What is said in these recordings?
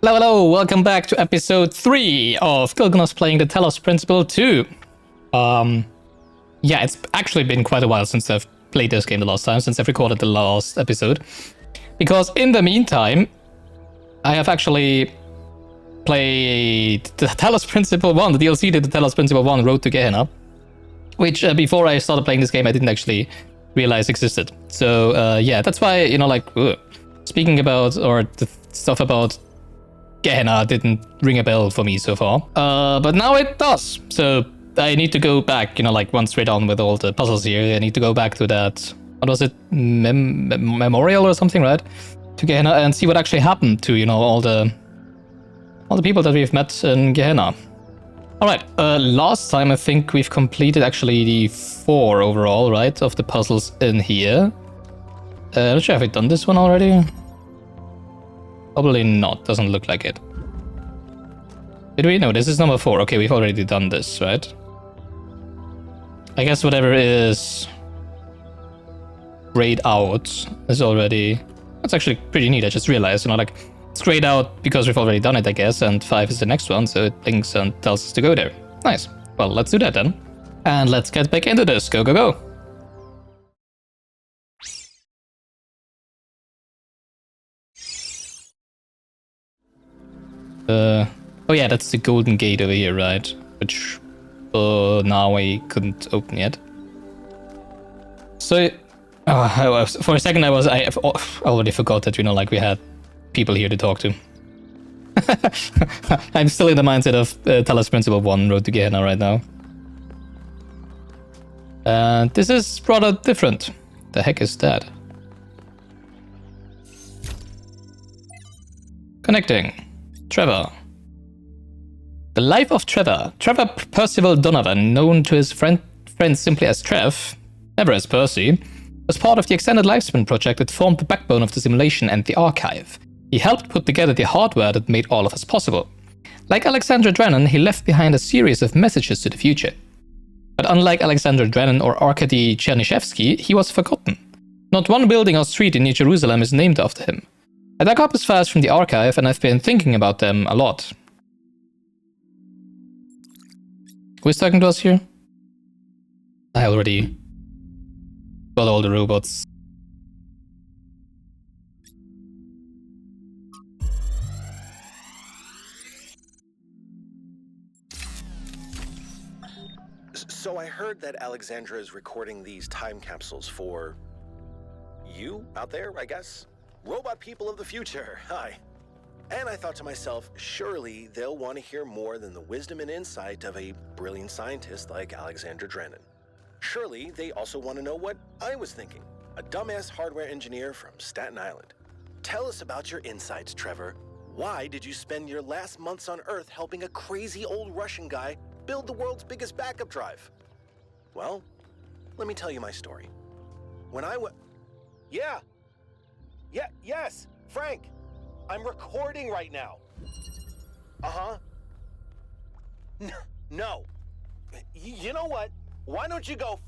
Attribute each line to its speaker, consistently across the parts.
Speaker 1: Hello, hello, welcome back to episode 3 of Gilgamesh playing the Talos Principle 2. Yeah, it's actually been quite a while since I've played this game the last time, since I've recorded the last episode. Because in the meantime, I have actually played the Talos Principle 1, the DLC to the Talos Principle 1, Road to Gehenna, which before I started playing this game, I didn't actually realize existed. So yeah, that's why, you know, like, speaking about, or the stuff about Gehenna didn't ring a bell for me so far. But now it does. So I need to go back, you know, like once we're done with all the puzzles here, I need to go back to that, what was it, memorial or something, right? To Gehenna and see what actually happened to, you know, all the people that we've met in Gehenna. Alright, last time I think we've completed actually the 4 overall, right, of the puzzles in here. Not sure if I've done this one already. Probably not, doesn't look like it. Did we? No, this is number 4. Okay, we've already done this, right? I guess whatever is grayed out is already... That's actually pretty neat, I just realized, you know, like, it's grayed out because we've already done it, I guess, and 5 is the next one, so it blinks and tells us to go there. Nice. Well, let's do that then. And let's get back into this. Go, go, go. Oh yeah, that's the golden gate over here, right? Which now I couldn't open yet. So, for a second I already forgot that, you know, like we had people here to talk to. I'm still in the mindset of Talos Principle 1, Road to Gehenna right now. And this is rather different. The heck is that? Connecting. Trevor. The life of Trevor. Trevor Percival Donovan, known to his friends simply as Trev, never as Percy, was part of the extended lifespan project that formed the backbone of the simulation and the archive. He helped put together the hardware that made all of us possible. Like Alexandra Drennan, he left behind a series of messages to the future. But unlike Alexandra Drennan or Arkady Chernyshevsky, he was forgotten. Not one building or street in New Jerusalem is named after him. I dug up his files from the archive and I've been thinking about them a lot. Who is talking to us here? I already got all the robots.
Speaker 2: So I heard that Alexandra is recording these time capsules for you out there, I guess? Robot people of the future, hi. And I thought to myself, surely they'll want to hear more than the wisdom and insight of a brilliant scientist like Alexandra Drennan. Surely they also want to know what I was thinking, a dumbass hardware engineer from Staten Island. Tell us about your insights, Trevor. Why did you spend your last months on Earth helping a crazy old Russian guy build the world's biggest backup drive? Well, let me tell you my story. When I yes, Frank, I'm recording right now. Uh-huh. No. You know what? Why don't you go...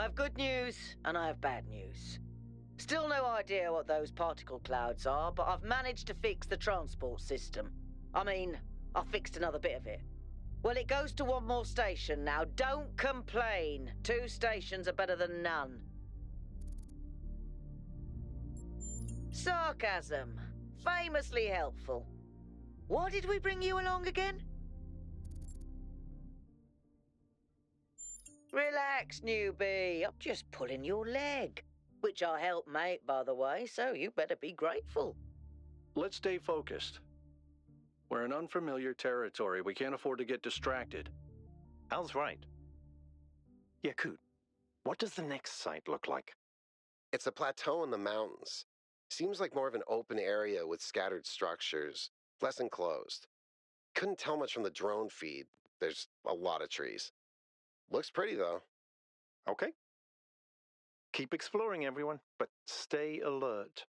Speaker 3: have good news and I have bad news. Still no idea what those particle clouds are, but I've managed to fix the transport system. I mean, I fixed another bit of it. Well, it goes to one more station now. Don't complain. 2 stations are better than none. Sarcasm. Famously helpful. Why did we bring you along again? Relax, newbie. I'm just pulling your leg. Which I helped make, by the way, so you better be grateful.
Speaker 4: Let's stay focused. We're in unfamiliar territory. We can't afford to get distracted.
Speaker 5: Al's right. Yakut, what does the next site look like?
Speaker 6: It's a plateau in the mountains. Seems like more of an open area with scattered structures, less enclosed. Couldn't tell much from the drone feed. There's a lot of trees. Looks pretty, though.
Speaker 5: Okay. Keep exploring, everyone, but stay alert.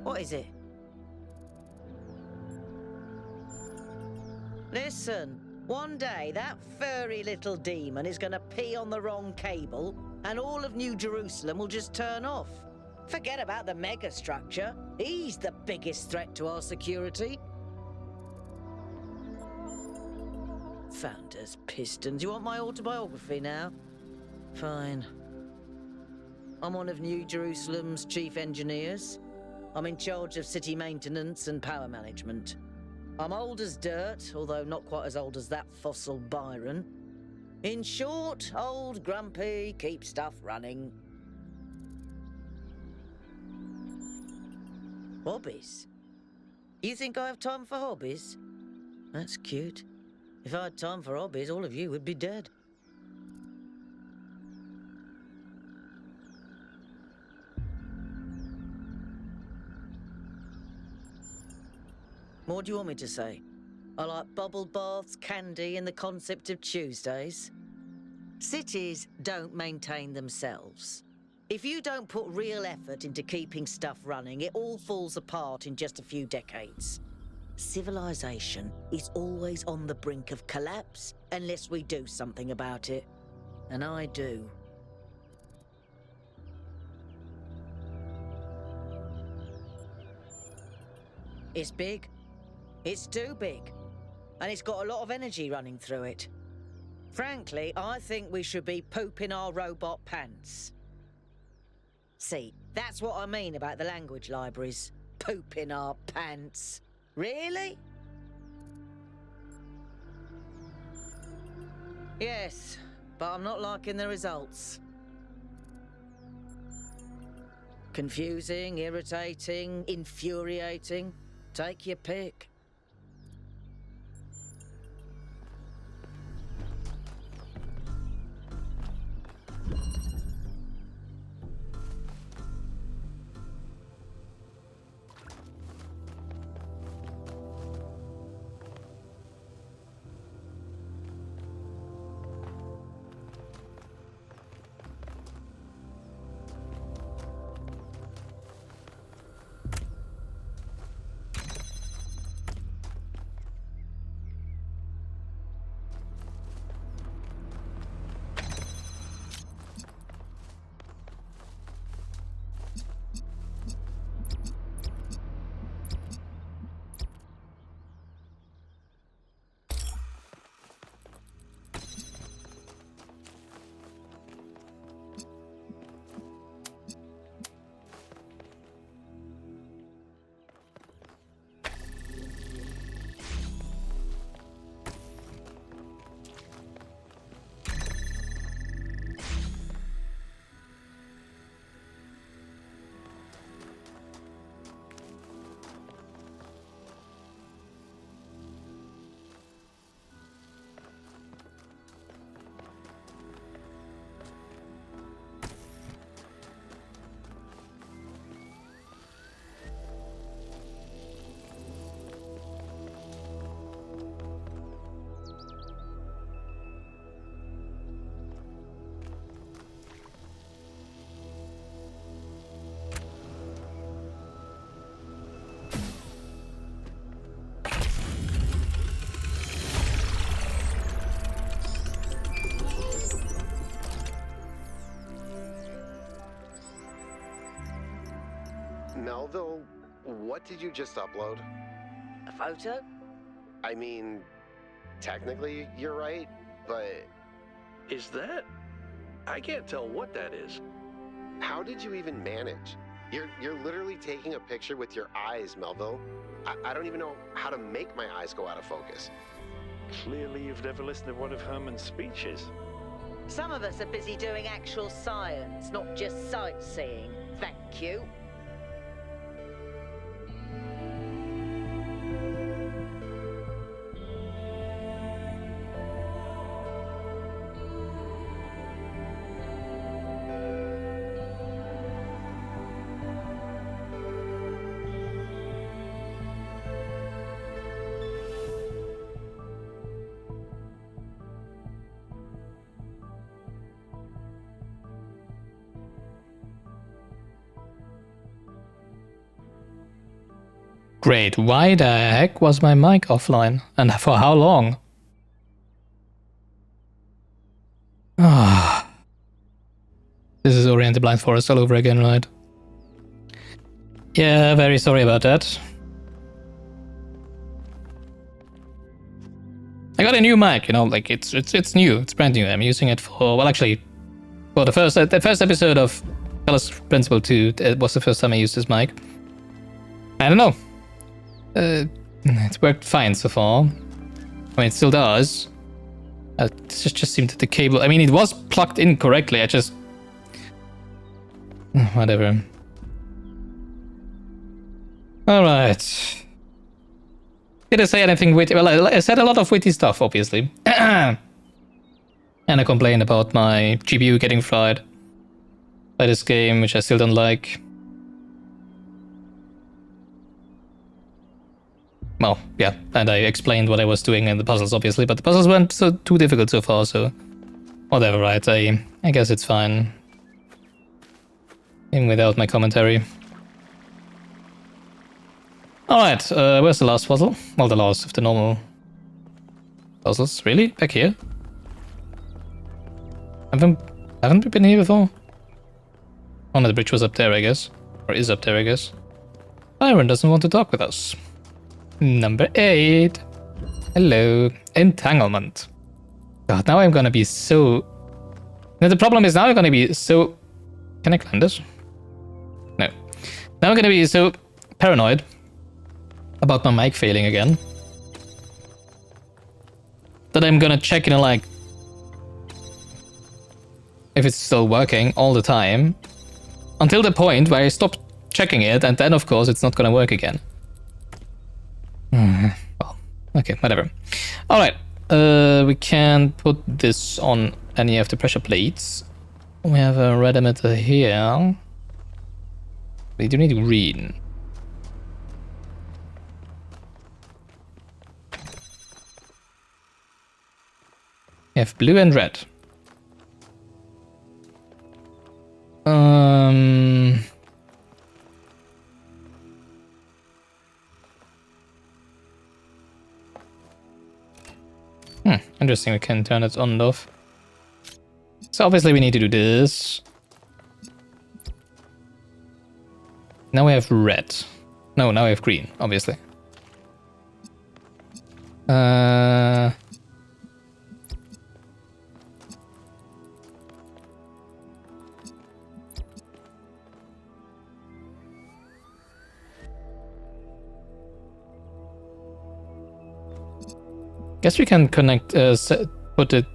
Speaker 3: What is it? Listen, one day that furry little demon is gonna pee on the wrong cable and all of New Jerusalem will just turn off. Forget about the megastructure. He's the biggest threat to our security. Founders, pistons. You want my autobiography now? Fine. I'm one of New Jerusalem's chief engineers. I'm in charge of city maintenance and power management. I'm old as dirt, although not quite as old as that fossil Byron. In short, old, grumpy, keep stuff running. Hobbies? You think I have time for hobbies? That's cute. If I had time for hobbies, all of you would be dead. What do you want me to say? I like bubble baths, candy, and the concept of Tuesdays. Cities don't maintain themselves. If you don't put real effort into keeping stuff running, it all falls apart in just a few decades. Civilization is always on the brink of collapse unless we do something about it. And I do. It's big. It's too big. And it's got a lot of energy running through it. Frankly, I think we should be pooping our robot pants. See, that's what I mean about the language libraries. Poop in our pants. Really? Yes, but I'm not liking the results. Confusing, irritating, infuriating. Take your pick.
Speaker 6: Melville, what did you just upload?
Speaker 3: A photo?
Speaker 6: I mean, technically you're right, but
Speaker 4: Is that? I can't tell what that is.
Speaker 6: how did you even manage? You're literally taking a picture with your eyes, Melville. I don't even know how to make my eyes go out of focus.
Speaker 5: Clearly you've never listened to one of Herman's speeches.
Speaker 3: Some of us are busy doing actual science, not just sightseeing. Thank you.
Speaker 1: Great, why the heck was my mic offline? And for how long? Ah, this is Ori and the Blind Forest all over again, right? Yeah, very sorry about that. I got a new mic, you know, like it's new, it's brand new. I'm using it for, well, actually, for the first episode of Talos Principle 2, it was the first time I used this mic. I don't know. It's worked fine so far. I mean, it still does. It just seemed that the cable... I mean, it was plugged in correctly. I just... Whatever. Alright. Did I say anything witty? Well, I said a lot of witty stuff, obviously. And I complained about my GPU getting fried by this game, which I still don't like. Well, yeah, and I explained what I was doing in the puzzles, obviously, but the puzzles weren't too difficult so far, so whatever, right? I guess it's fine, even without my commentary. Alright, where's the last puzzle? Well, the last of the normal puzzles. Really? Back here? Haven't we been here before? Oh no, the bridge was up there, I guess. Or is up there, I guess. Byron doesn't want to talk with us. Number 8. Hello. Entanglement. God, now I'm gonna be so... Now the problem is now I'm gonna be so... Can I climb this? Now I'm gonna be so paranoid about my mic failing again that I'm gonna check, like, if it's still working all the time until the point where I stop checking it, and then of course it's not gonna work again. Well, okay, whatever. Alright, we can put this on any of the pressure plates. We have a red emitter here. We do need green. We have blue and red. Interesting, we can turn it on and off. So obviously we need to do this. Now we have red. No, now we have green, obviously. Guess we can connect, put it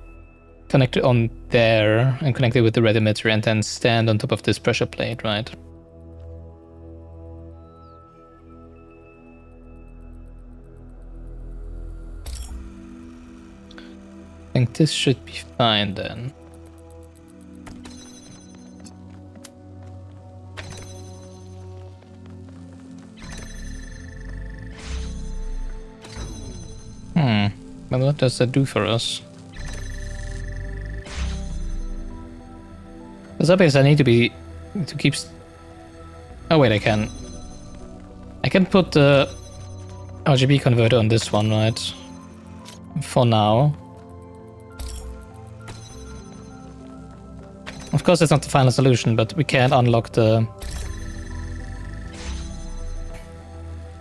Speaker 1: connected on there and connect it with the red emitter and then stand on top of this pressure plate, right? I think this should be fine then. But what does that do for us? Because obviously I need to keep. Oh wait, I can put the RGB converter on this one, right? For now. Of course, it's not the final solution, but we can unlock the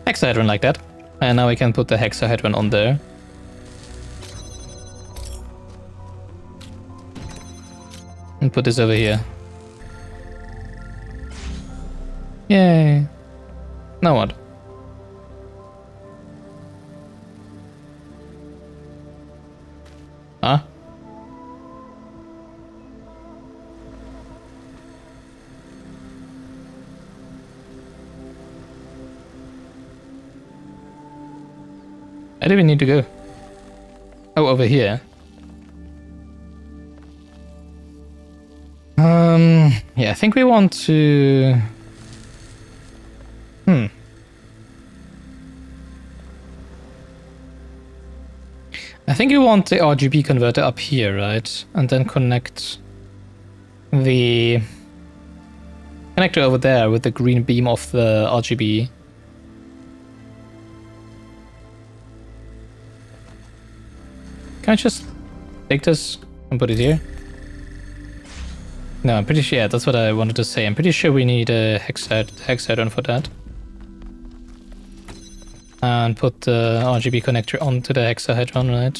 Speaker 1: hexahedron like that, and now we can put the hexahedron on there. And put this over here. Yay. Now what? Huh? Where do we need to go? Oh, over here. Yeah, I think we want to... I think you want the RGB converter up here, right? And then connect the connector over there with the green beam of the RGB. Can I just take this and put it here? No, I'm pretty sure, yeah, that's what I wanted to say. I'm pretty sure we need a hexahedron for that. And put the RGB connector onto the hexahedron, right?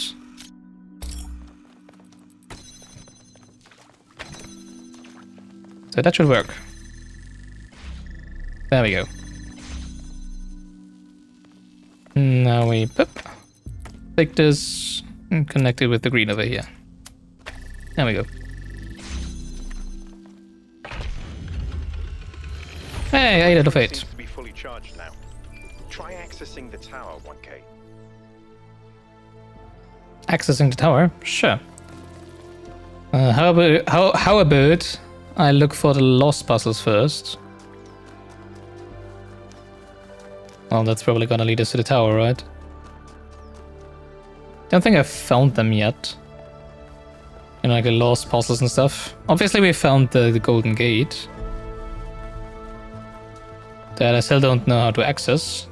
Speaker 1: So that should work. There we go. Now we take this and connect it with the green over here. There we go. Hey, 8 out of 8.
Speaker 5: Seems to be fully charged now. Try accessing the tower, 1K.
Speaker 1: Accessing the tower? Sure. How about I look for the lost puzzles first? Well, that's probably gonna lead us to the tower, right? Don't think I've found them yet. You know, like the lost puzzles and stuff. Obviously we found the golden gate. That I still don't know how to access.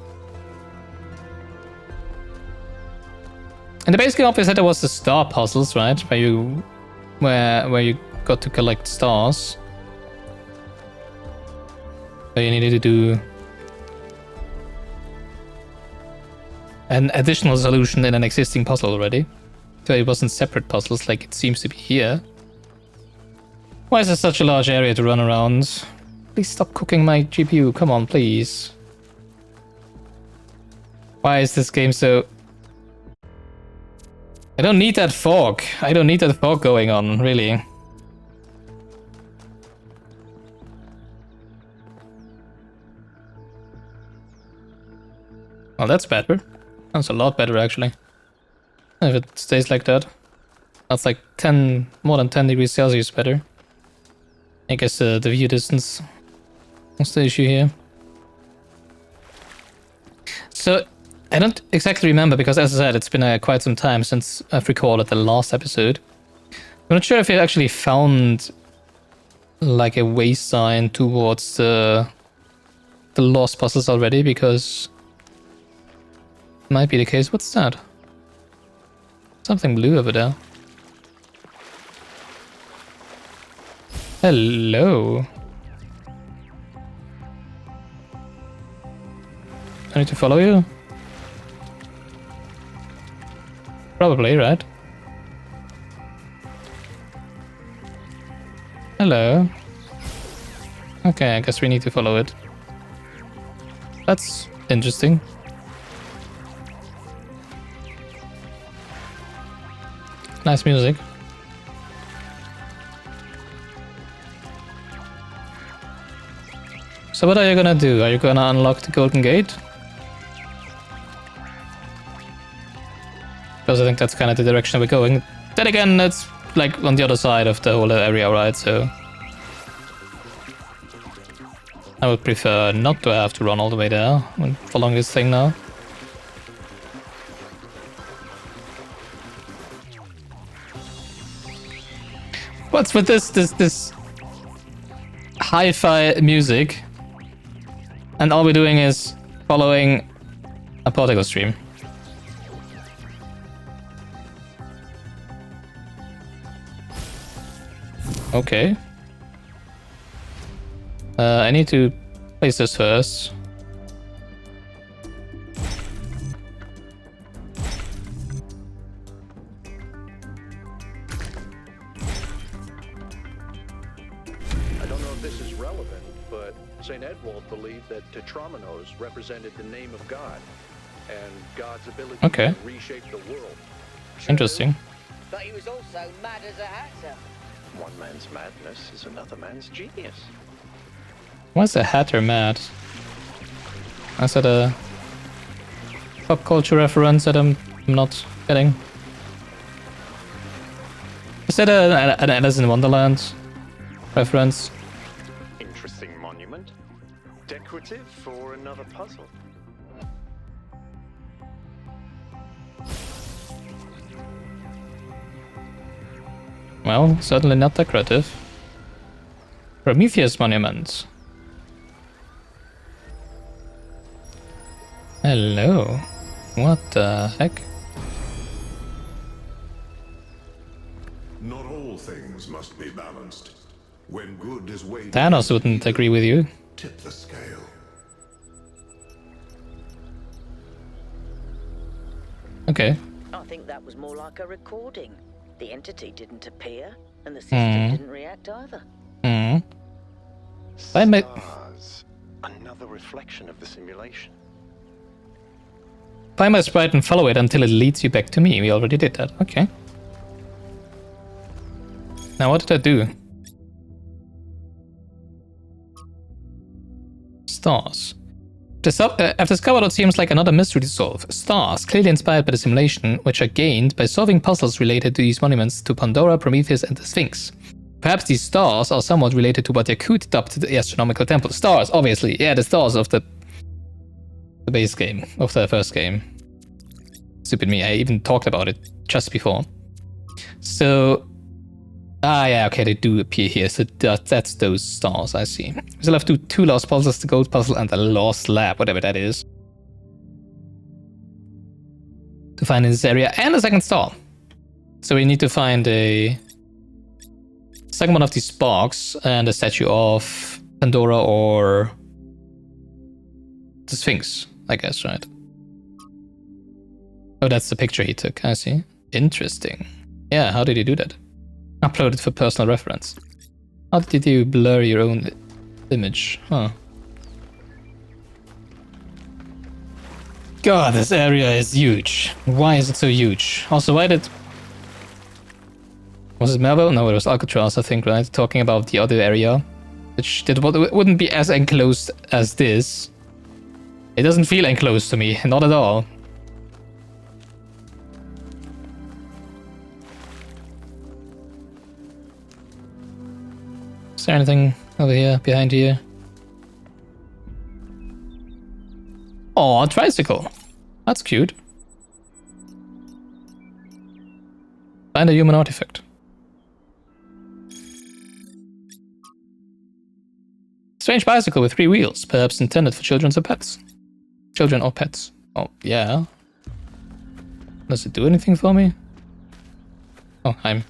Speaker 1: And the basic obviously there was the star puzzles, right? Where you got to collect stars. But you needed to do an additional solution in an existing puzzle already. So it wasn't separate puzzles like it seems to be here. Why is there such a large area to run around? Please stop cooking my GPU. Come on, please. Why is this game so... I don't need that fog. I don't need that fog going on, really. Well, that's better. That's a lot better, actually. If it stays like that. That's like 10, more than 10 degrees Celsius better. I guess the view distance was the issue here. So, I don't exactly remember, because as I said, it's been quite some time since I've recorded the last episode. I'm not sure if you actually found like a way sign towards the lost puzzles already, because it might be the case. What's that? Something blue over there. Hello. I need to follow you? Probably, right? Hello. Okay, I guess we need to follow it. That's interesting. Nice music. So what are you gonna do? Are you gonna unlock the Golden Gate? Because I think that's kind of the direction we're going. Then again, that's like on the other side of the whole area, right? So I would prefer not to have to run all the way there when following this thing now. What's with this hi-fi music? And all we're doing is following a particle stream. Okay. I need to place this first.
Speaker 4: I don't know if this is relevant, but St. Edwald believed that Tetramenos represented the name of God and God's ability to reshape the world.
Speaker 1: Interesting.
Speaker 3: But he was also mad as a hatter.
Speaker 5: One man's madness is another man's genius.
Speaker 1: Why's a hatter mad? Is that a pop culture reference that I'm not getting? Is that an Alice in Wonderland reference?
Speaker 5: Interesting monument. Decorative for another puzzle.
Speaker 1: Well, certainly not decorative. Prometheus monument. Hello. What the heck?
Speaker 7: Not all things must be balanced. When good is weighed,
Speaker 1: Talos wouldn't agree with you.
Speaker 7: tip the scale.
Speaker 1: Okay.
Speaker 3: I think that was more like a recording. The entity didn't appear, and the system didn't react either.
Speaker 1: Hmm. I may...
Speaker 5: Stars. Another reflection of the simulation.
Speaker 1: Find my sprite and follow it until it leads you back to me. We already did that. Okay. Now what did I do? Stars. I've discovered what seems like another mystery to solve. Stars, clearly inspired by the simulation, which are gained by solving puzzles related to these monuments to Pandora, Prometheus, and the Sphinx. Perhaps these stars are somewhat related to what Yakut dubbed the astronomical temple. Stars, obviously. Yeah, the stars of the base game, of the first game. Stupid me, I even talked about it just before. So... yeah, okay, they do appear here, so that's those stars, I see. We still have to do 2 lost puzzles, the gold puzzle and the lost lab, whatever that is. To find in this area, and a second star. So we need to find a second one of these sparks, and a statue of Pandora or the Sphinx, I guess, right? Oh, that's the picture he took, I see. Interesting. Yeah, how did he do that? Uploaded for personal reference. How did you blur your own image. Huh. God, this area is huge. Why is it so huge? Also, why did... Was it Melville? No, it was Alcatraz, I think, right? Talking about the other area. Which wouldn't be as enclosed as this. It doesn't feel enclosed to me. Not at all. Is there anything over here, behind here? Oh, a tricycle. That's cute. Find a human artifact. Strange bicycle with 3 wheels, perhaps intended for children or pets. Children or pets. Oh, yeah. Does it do anything for me? Oh, I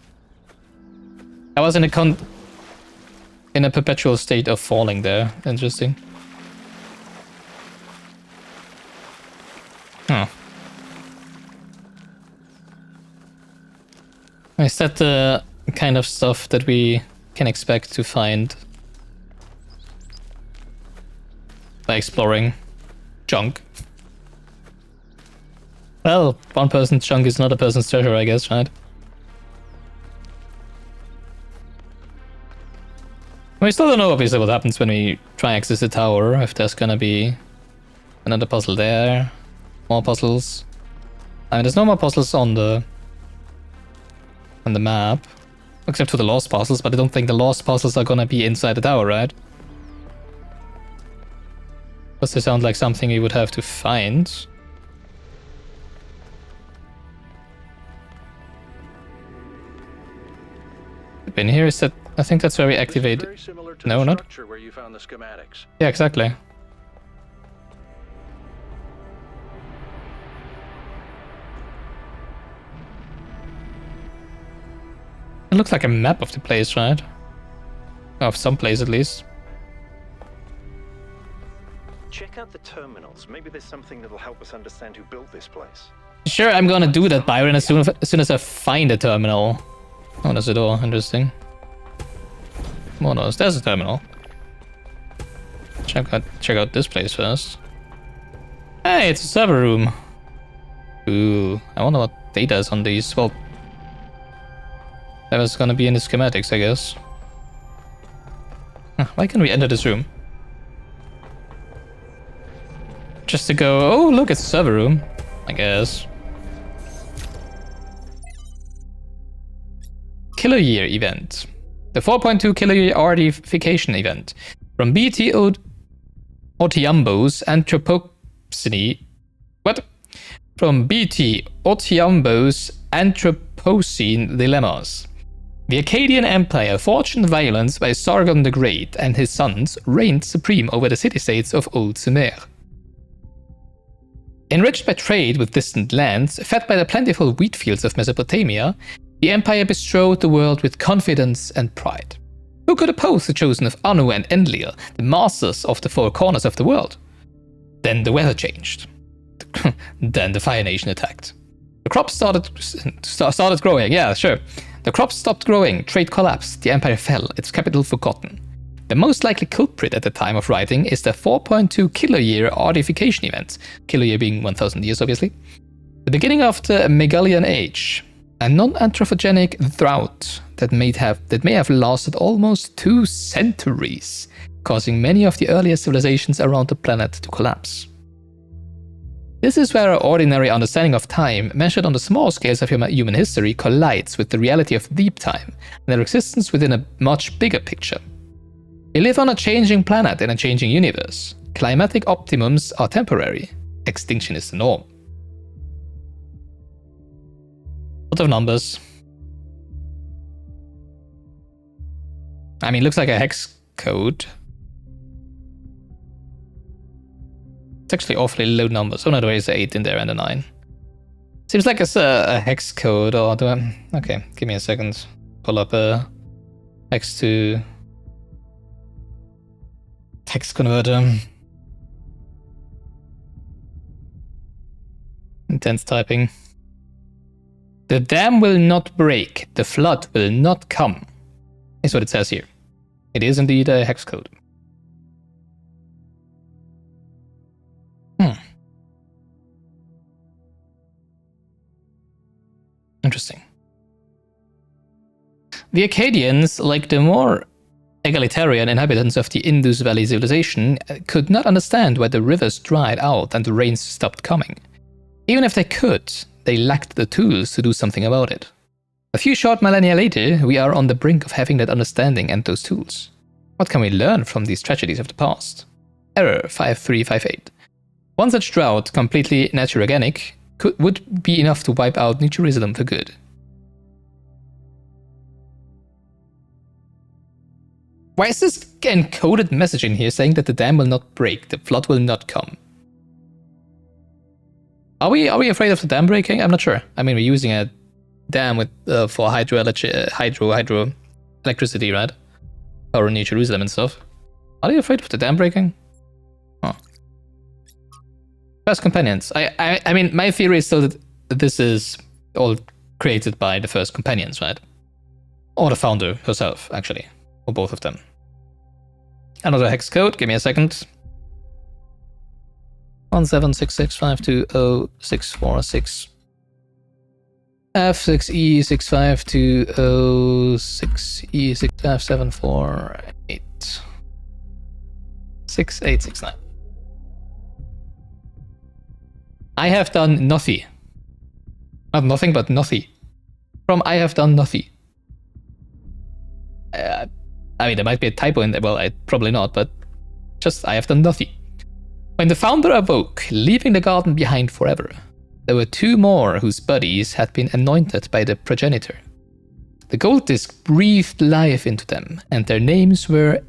Speaker 1: was in a perpetual state of falling there. Interesting. Huh. Is that the kind of stuff that we can expect to find by exploring junk? Well, one person's junk is not a person's treasure, I guess, right? We still don't know obviously what happens when we try access the tower, if there's gonna be another puzzle there, more puzzles. I mean, there's no more puzzles on the map, except for the lost puzzles, but I don't think the lost puzzles are gonna be inside the tower, right? Because they sound like something you would have to find. In here, is that... I think that's where we activate... No, not?
Speaker 4: Where you found the schematics.
Speaker 1: Yeah, exactly. It looks like a map of the place, right? Of some place, at least.
Speaker 5: Check out the terminals. Maybe there's something that'll help us understand who built this place.
Speaker 1: Sure, I'm gonna do that, Byron, as soon as I find a terminal. Oh, there's a door. Interesting. More doors. There's a terminal. Check out this place first. Hey, it's a server room. Ooh, I wonder what data is on these. Well, that was gonna be in the schematics, I guess. Huh, why can't we enter this room? Just to go, oh look, it's a server room, I guess. Killer Year event. The 4.2 Killer Year artification event. From BT Otiambo's Anthropocene. What? From BT Otiambo's Anthropocene Dilemmas. The Akkadian Empire, forged in violence by Sargon the Great and his sons, reigned supreme over the city-states of Old Sumer. Enriched by trade with distant lands, fed by the plentiful wheat fields of Mesopotamia, the empire bestrode the world with confidence and pride. Who could oppose the chosen of Anu and Enlil, the masters of the 4 corners of the world? Then the weather changed. Then the Fire Nation attacked. The crops started growing, yeah, sure. The crops stopped growing, trade collapsed, the empire fell, its capital forgotten. The most likely culprit at the time of writing is the 4.2 Killer Year artification event, Killer Year being 1000 years obviously. The beginning of the Megalian Age, a non-anthropogenic drought that may have lasted almost 2 centuries, causing many of the earliest civilizations around the planet to collapse. This is where our ordinary understanding of time, measured on the small scales of human history, collides with the reality of deep time and their existence within a much bigger picture. We live on a changing planet in a changing universe. Climatic optimums are temporary. Extinction is the norm. Lot of numbers. I mean, looks like a hex code. It's actually awfully low numbers. Oh no, there is an 8 in there and a 9. Seems like it's a hex code, or do I... Okay, give me a second. Pull up a hex to text converter. Intense typing. The dam will not break, the flood will not come, is what it says here. It is indeed a hex code. The Acadians, like the more egalitarian inhabitants of the Indus Valley civilization, could not understand why the rivers dried out and the rains stopped coming. Even if they could, they lacked the tools to do something about it. A few short millennia later, we are on the brink of having that understanding and those tools. What can we learn from these tragedies of the past? Error 5358. One such drought, completely naturogenic, would be enough to wipe out New Jerusalem for good. Why is this encoded message in here saying that the dam will not break, the flood will not come? Are we afraid of the dam breaking? I'm not sure. I mean, we're using a dam with for hydroelectricity, right? Power New Jerusalem and stuff. Are they afraid of the dam breaking? Oh. First companions. I mean, my theory is still that this is all created by the first companions, right? Or the founder herself, actually. Or both of them. Another hex code. Give me a second. 1766520646 F6E652006E6574 6869. I have done nothing. Not nothing, but nothing. From I have done nothing. I mean, there might be a typo in there. Well, probably not, but just I have done nothing. When the founder awoke, leaving the garden behind forever, there were two more whose bodies had been anointed by the progenitor. The gold disc breathed life into them, and their names were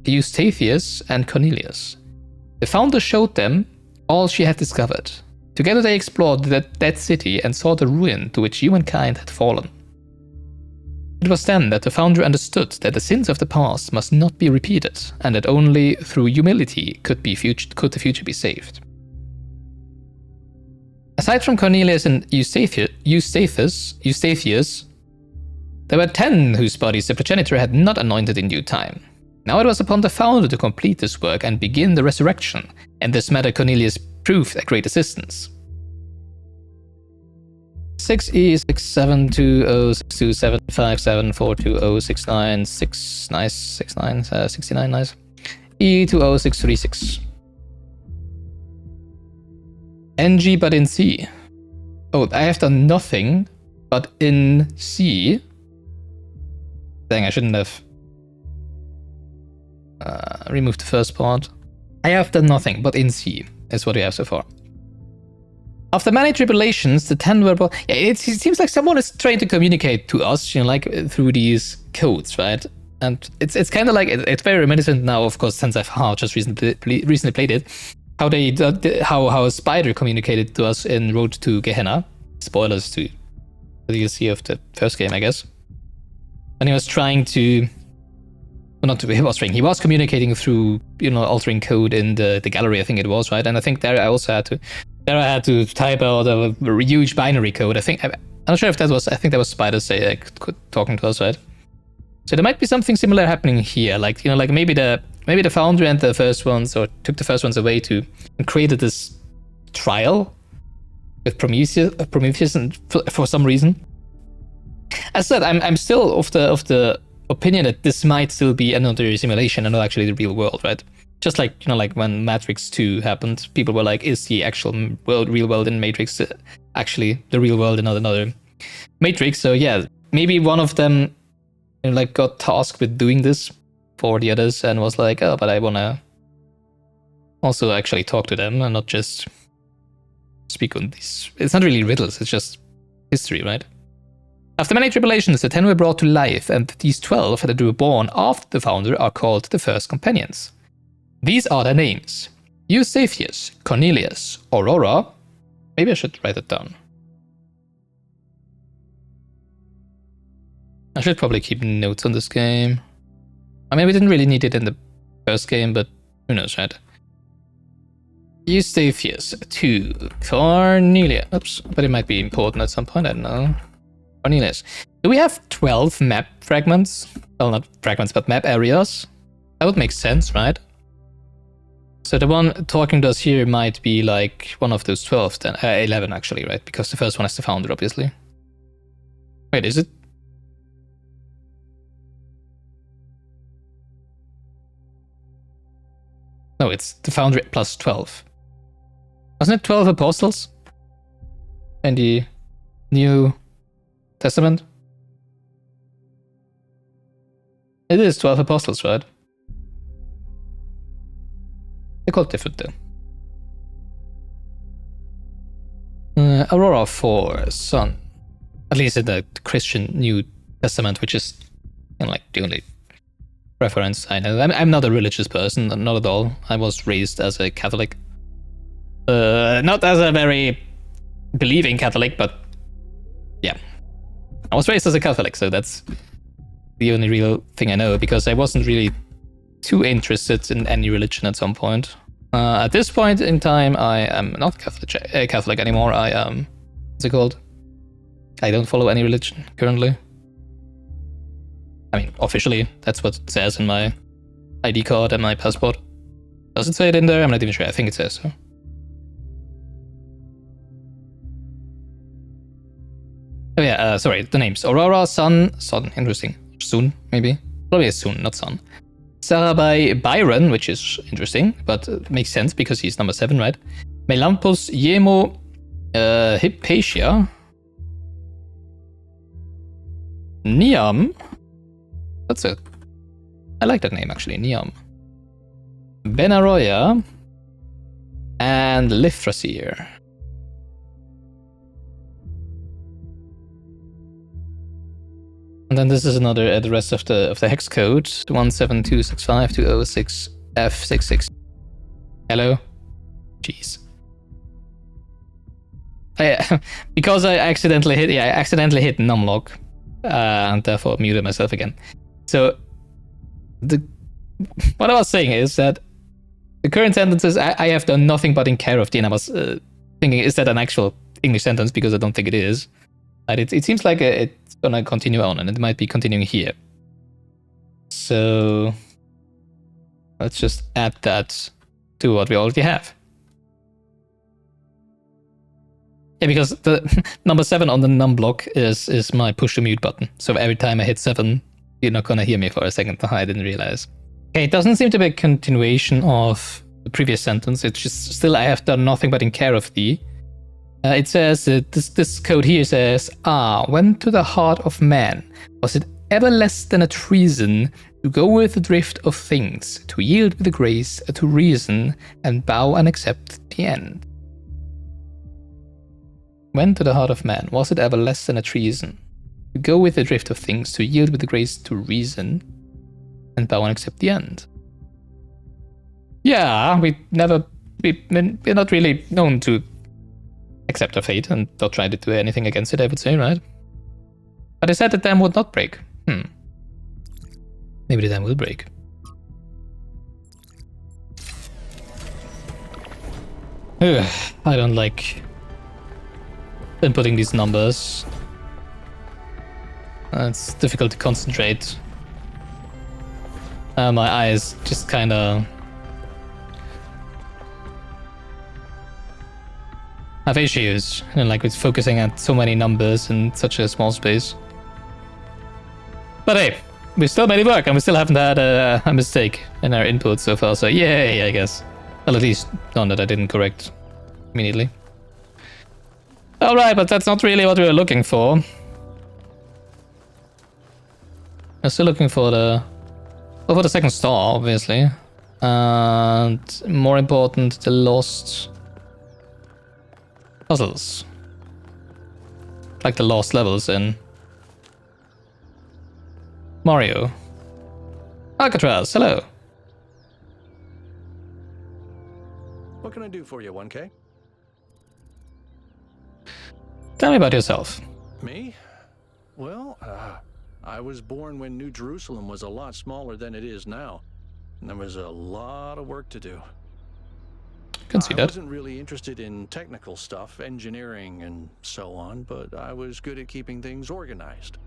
Speaker 1: Eustathius and Cornelius. The founder showed them all she had discovered. Together they explored that dead city and saw the ruin to which humankind had fallen. It was then that the founder understood that the sins of the past must not be repeated, and that only through humility could the future be saved. Aside from Cornelius and Eustathius, there were 10 whose bodies the progenitor had not anointed in due time. Now it was upon the founder to complete this work and begin the resurrection. In this matter, Cornelius proved a great assistance. 6E67206275742069 nice 69 nice E20636 NG but in C. Oh, I have done nothing but in C. Dang, I shouldn't have removed the first part. I have done nothing but in C is what we have so far. After many tribulations, the 10 were brought. Yeah, it seems like someone is trying to communicate to us, you know, like through these codes, right? And it's kind of like it's very reminiscent now, of course, since I've just recently played it. How Spider communicated to us in Road to Gehenna. Spoilers to the DLC of the first game, I guess. And he was trying to. Well, not to, he was communicating through, you know, altering code in the gallery, I think it was, right? And I think there I also had to type out a huge binary code. I'm not sure if that was, I think that was Spider talking to us, right? So there might be something similar happening here, like, you know, like maybe the founder and the first ones, or took the first ones away and created this trial with Prometheus and for some reason. As said, I'm still of the opinion that this might still be another simulation and not actually the real world, right? Just like, you know, like when Matrix 2 happened, people were like, is the actual real world in Matrix actually the real world in another Matrix? So yeah, maybe one of them, you know, like got tasked with doing this for the others and was like, oh, but I want to also actually talk to them and not just speak on these. It's not really riddles, it's just history, right? After many tribulations, the 10 were brought to life, and these 12 that were born after the founder are called the first companions. These are their names: Eustathius, Cornelius, Aurora. Maybe I should write it down. I should probably keep notes on this game. I mean, we didn't really need it in the first game, but who knows, right? Eustathius to Cornelius. Oops, but it might be important at some point, I don't know. Cornelius. Do we have 12 map fragments? Well, not fragments, but map areas. That would make sense, right? So the one talking to us here might be like one of those 12, then 11 actually, right? Because the first one is the founder, obviously. Wait, is it? No, it's the Foundry plus 12. Wasn't it 12 apostles in the New Testament? It is 12 apostles, right? They're called different though. Aurora 4, Sun. At least in the Christian New Testament, which is kind of like the only reference I know. I'm not a religious person, not at all. I was raised as a Catholic. Not as a very believing Catholic, but yeah. I was raised as a Catholic, so that's the only real thing I know, because I wasn't really too interested in any religion at some point. At this point in time, I am not Catholic anymore. I am, what's it called? I don't follow any religion currently. I mean, officially, that's what it says in my ID card and my passport. Does it say it in there? I'm not even sure. I think it says so. Oh yeah, sorry, the names. Aurora, Sun, interesting. Sun, maybe? Probably a Sun, not Sun. Sarabai Byron, which is interesting, but makes sense because he's number 7, right? Melampus Yemo Hypatia. Niam. That's it. I like that name actually, Niam. Benaroya. And Lithrasir. And then this is another the rest of the hex code 172652006F66. Hello. Jeez. Because I accidentally hit numlock, and therefore muted myself again. So what I was saying is that the current sentences I have done nothing but in care of, and I was thinking, is that an actual English sentence? Because I don't think it is. And it seems like it's gonna continue on, and it might be continuing here. So let's just add that to what we already have. Yeah, because the number 7 on the num block is my push to mute button. So every time I hit 7, you're not gonna hear me for a second. I didn't realize. Okay, it doesn't seem to be a continuation of the previous sentence. It's just still I have done nothing but in care of thee. It says, this code here says, when to the heart of man was it ever less than a treason to go with the drift of things, to yield with the grace to reason, and bow and accept the end. When to the heart of man was it ever less than a treason to go with the drift of things, to yield with the grace to reason, and bow and accept the end. Yeah, we're not really known to accept our fate and not try to do anything against it, I would say, right? But I said the dam would not break. Maybe the dam will break. I don't like inputting these numbers. It's difficult to concentrate. My eyes just kinda have issues, like with focusing at so many numbers in such a small space. But hey, we still made it work, and we still haven't had a mistake in our input so far, so yay, I guess. Well, at least none that I didn't correct immediately. Alright, but that's not really what we were looking for. We're still looking for the second star, obviously. And more important, the lost puzzles. Like the lost levels in Mario. Alcatraz, hello.
Speaker 4: What can I do for you, 1K?
Speaker 1: Tell me about yourself.
Speaker 4: Me? Well, I was born when New Jerusalem was a lot smaller than it is now. And there was a lot of work to do.
Speaker 1: Can see that.
Speaker 4: I wasn't really interested in technical stuff, engineering and so on, but I was good at keeping things organized.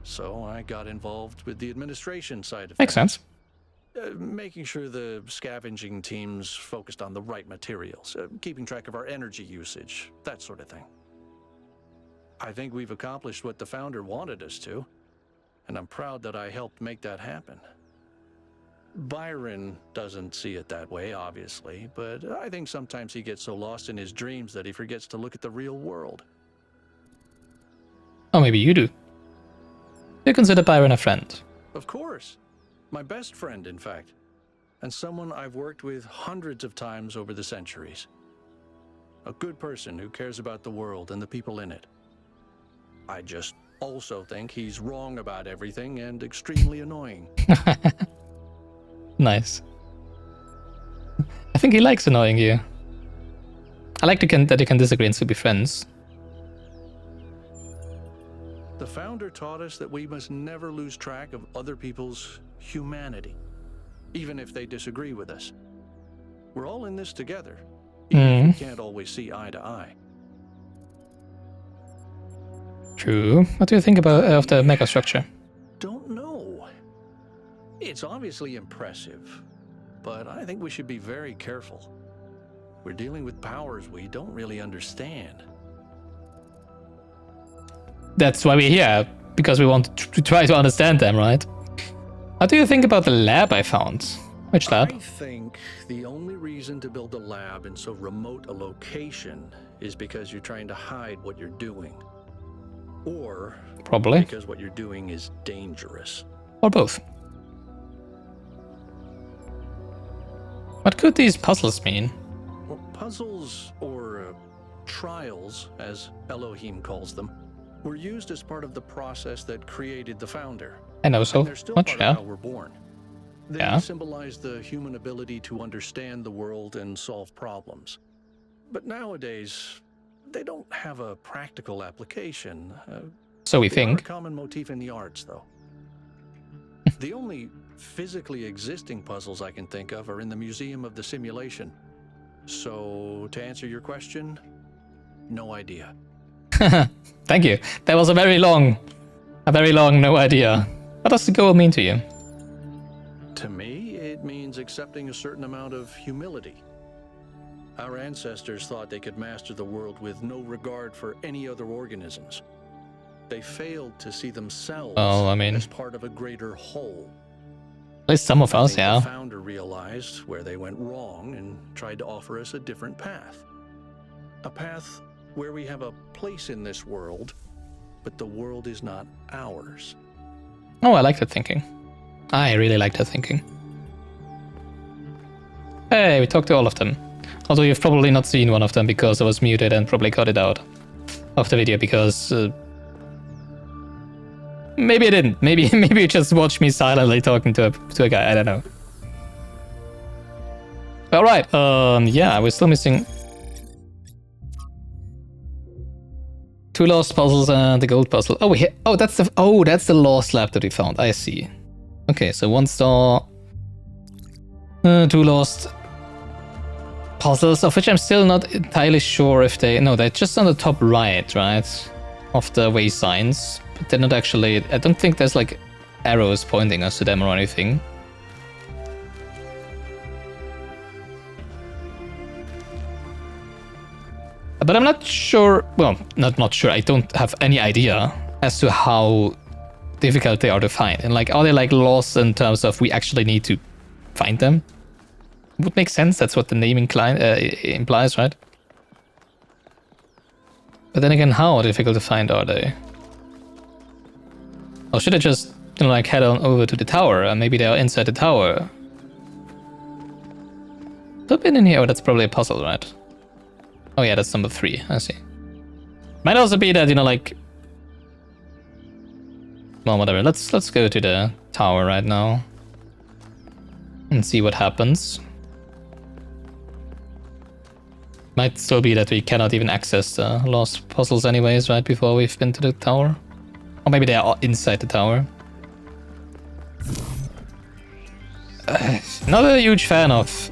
Speaker 4: So I got involved with the administration side of
Speaker 1: Makes
Speaker 4: things.
Speaker 1: sense.
Speaker 4: Making sure the scavenging teams focused on the right materials, keeping track of our energy usage, that sort of thing. I think we've accomplished what the founder wanted us to, and I'm proud that I helped make that happen. Byron doesn't see it that way, obviously, but I think sometimes he gets so lost in his dreams that he forgets to look at the real world.
Speaker 1: Oh, maybe you do. Do you consider Byron a friend?
Speaker 4: Of course. My best friend, in fact. And someone I've worked with hundreds of times over the centuries. A good person who cares about the world and the people in it. I just also think he's wrong about everything and extremely annoying.
Speaker 1: Nice. I think he likes annoying you. I like that you can disagree and still be friends.
Speaker 4: The founder taught us that we must never lose track of other people's humanity, even if they disagree with us. We're all in this together, even if we can't always see eye to eye.
Speaker 1: True. What do you think about of the megastructure?
Speaker 4: Don't know. It's obviously impressive, but I think we should be very careful. We're dealing with powers we don't really understand.
Speaker 1: That's why we're here, because we want to try to understand them, right? What do you think about the lab I found? Which lab?
Speaker 4: I think the only reason to build a lab in so remote a location is because you're trying to hide what you're doing. Or
Speaker 1: Probably.
Speaker 4: because what you're doing is dangerous.
Speaker 1: Or both. What could these puzzles mean?
Speaker 4: Well, puzzles, or trials, as Elohim calls them, were used as part of the process that created the founder.
Speaker 1: I know so
Speaker 4: And they're still
Speaker 1: much,
Speaker 4: part
Speaker 1: yeah.
Speaker 4: of how we're born. They
Speaker 1: Yeah.
Speaker 4: symbolize the human ability to understand the world and solve problems. But nowadays, they don't have a practical application.
Speaker 1: So we
Speaker 4: They are a
Speaker 1: think.
Speaker 4: common motif in the arts, though. The only physically existing puzzles I can think of are in the Museum of the Simulation. So, to answer your question, no idea.
Speaker 1: Thank you. That was a very long no idea. What does the goal mean to you?
Speaker 4: To me, it means accepting a certain amount of humility. Our ancestors thought they could master the world with no regard for any other organisms. They failed to see themselves as part of a greater whole.
Speaker 1: At least some of
Speaker 4: I
Speaker 1: us,
Speaker 4: think
Speaker 1: yeah.
Speaker 4: the founder realized where they went wrong and tried to offer us a different path. A path where we have a place in this world, but the world is not ours.
Speaker 1: Oh, I like that thinking. I really like that thinking. Hey, we talked to all of them. Although you've probably not seen one of them because I was muted and probably cut it out of the video because... maybe I didn't. Maybe you just watched me silently talking to a guy. I don't know. Alright, yeah, we're still missing... 2 lost puzzles and the gold puzzle. Oh, that's the lost lab that we found. I see. Okay, so 1 star, 2 lost puzzles, of which I'm still not entirely sure if they're just on the top right of the way signs, but they're not actually. I don't think there's like arrows pointing us to them or anything. But I'm not sure, well, not sure, I don't have any idea as to how difficult they are to find. And like, are they like lost in terms of we actually need to find them? Would make sense, that's what the name implies, right? But then again, how difficult to find are they? Or should I just, like head on over to the tower and maybe they are inside the tower? Have been in here, oh, that's probably a puzzle, right? Oh yeah, that's number 3, I see. Might also be that, like... Well, whatever, let's go to the tower right now. And see what happens. Might still be that we cannot even access the lost puzzles anyways, right, before we've been to the tower. Or maybe they are inside the tower. Not a huge fan of...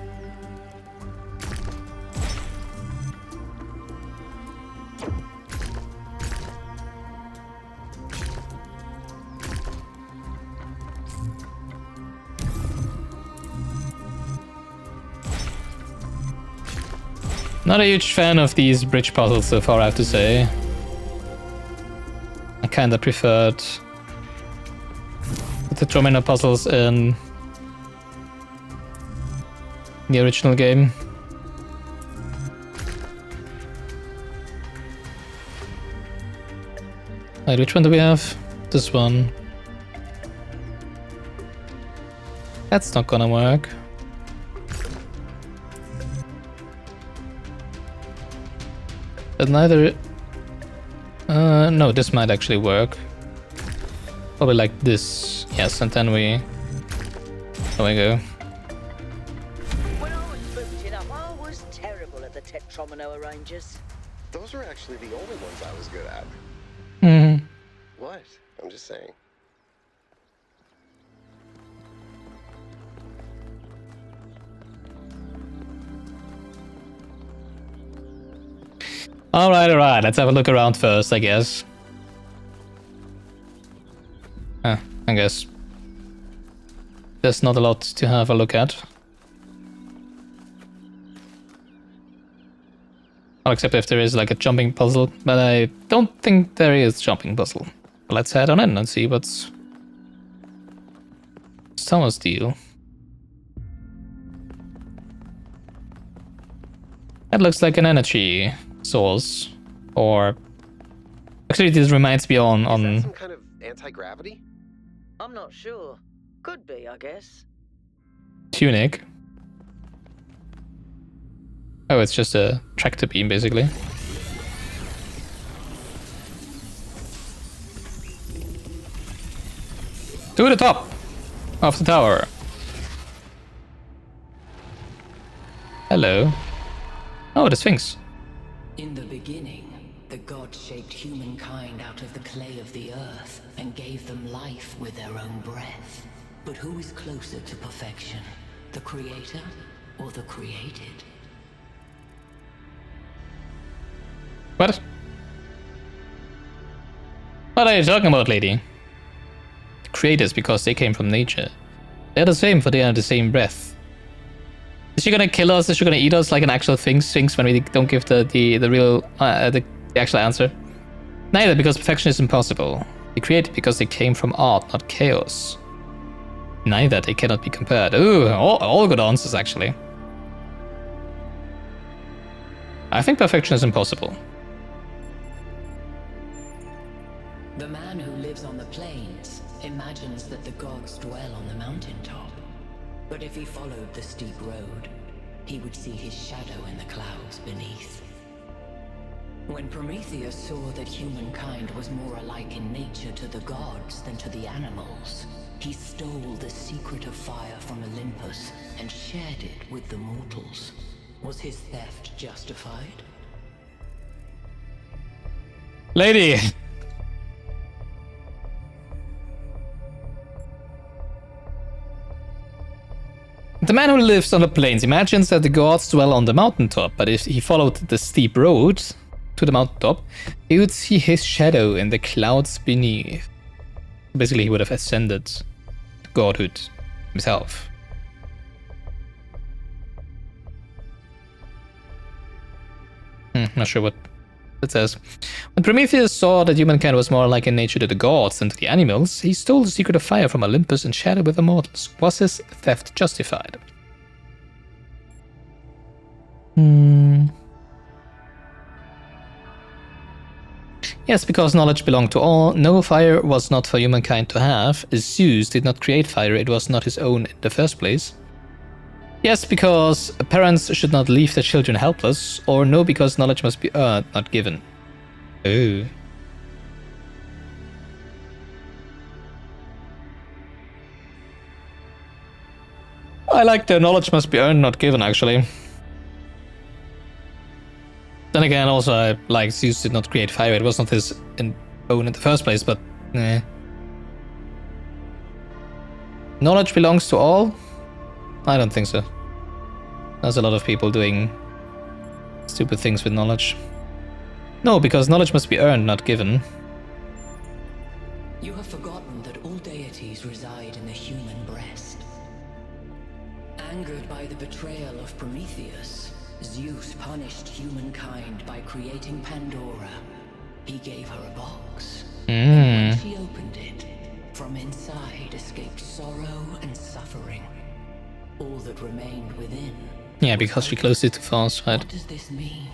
Speaker 1: Not a huge fan of these bridge puzzles so far, I have to say. I kinda preferred the domino puzzles in the original game. Wait, which one do we have? This one. That's not gonna work. But neither... no, this might actually work. Probably like this. Yes, and then we... There we go.
Speaker 3: When I was booted up, I was terrible at the Tetromino arrangers.
Speaker 6: Those were actually the only ones I was good at.
Speaker 1: Hmm.
Speaker 6: What? I'm just saying.
Speaker 1: Alright, let's have a look around first, I guess. I guess there's not a lot to have a look at. Well, except if there is like a jumping puzzle, but I don't think there is jumping puzzle. But let's head on in and see what's Thomas' deal. That looks like an energy source, or actually this reminds me
Speaker 6: Is
Speaker 1: on
Speaker 6: that some kind of anti-gravity?
Speaker 3: I'm not sure. Could be, I guess.
Speaker 1: Tunic. Oh, it's just a tractor beam basically. To the top of the tower. Hello. Oh, the Sphinx.
Speaker 8: In the beginning, the gods shaped humankind out of the clay of the earth and gave them life with their own breath. But who is closer to perfection, the creator or the created?
Speaker 1: What? What are you talking about, lady? Creators, because they came from nature. They're the same, for they are the same breath. Is she gonna kill us? Is she gonna eat us like an actual Sphinx when we don't give the real the actual answer? Neither, because perfection is impossible. They created because they came from art, not chaos. Neither, they cannot be compared. Ooh, all good answers actually. I think perfection is impossible.
Speaker 8: The man who lives on the plains imagines that the gods dwell on the mountaintop. But if he followed the steep road, he would see his shadow in the clouds beneath. When Prometheus saw that humankind was more alike in nature to the gods than to the animals, he stole the secret of fire from Olympus and shared it with the mortals. Was his theft justified?
Speaker 1: Lady! The man who lives on the plains imagines that the gods dwell on the mountaintop, but if he followed the steep road to the mountaintop, he would see his shadow in the clouds beneath. Basically, he would have ascended to godhood himself. Not sure what it says. When Prometheus saw that humankind was more like in nature to the gods than to the animals, he stole the secret of fire from Olympus and shared it with the mortals. Was his theft justified? Yes, because knowledge belonged to all. No, fire was not for humankind to have. Zeus did not create fire, it was not his own in the first place. Yes, because parents should not leave their children helpless, or no, because knowledge must be earned, not given. Oh. I like the knowledge must be earned, not given, actually. Then again, also, I like Zeus did not create fire, it was not his own in the first place, but eh. Knowledge belongs to all? I don't think so. There's a lot of people doing stupid things with knowledge. No, because knowledge must be earned, not given.
Speaker 8: You have forgotten that all deities reside in the human breast. Angered by the betrayal of Prometheus, Zeus punished humankind by creating Pandora. He gave her a box. And when she opened it, from inside escaped sorrow and suffering. all that remained within.
Speaker 1: Yeah, because she closed it too fast, right?
Speaker 8: What does this mean?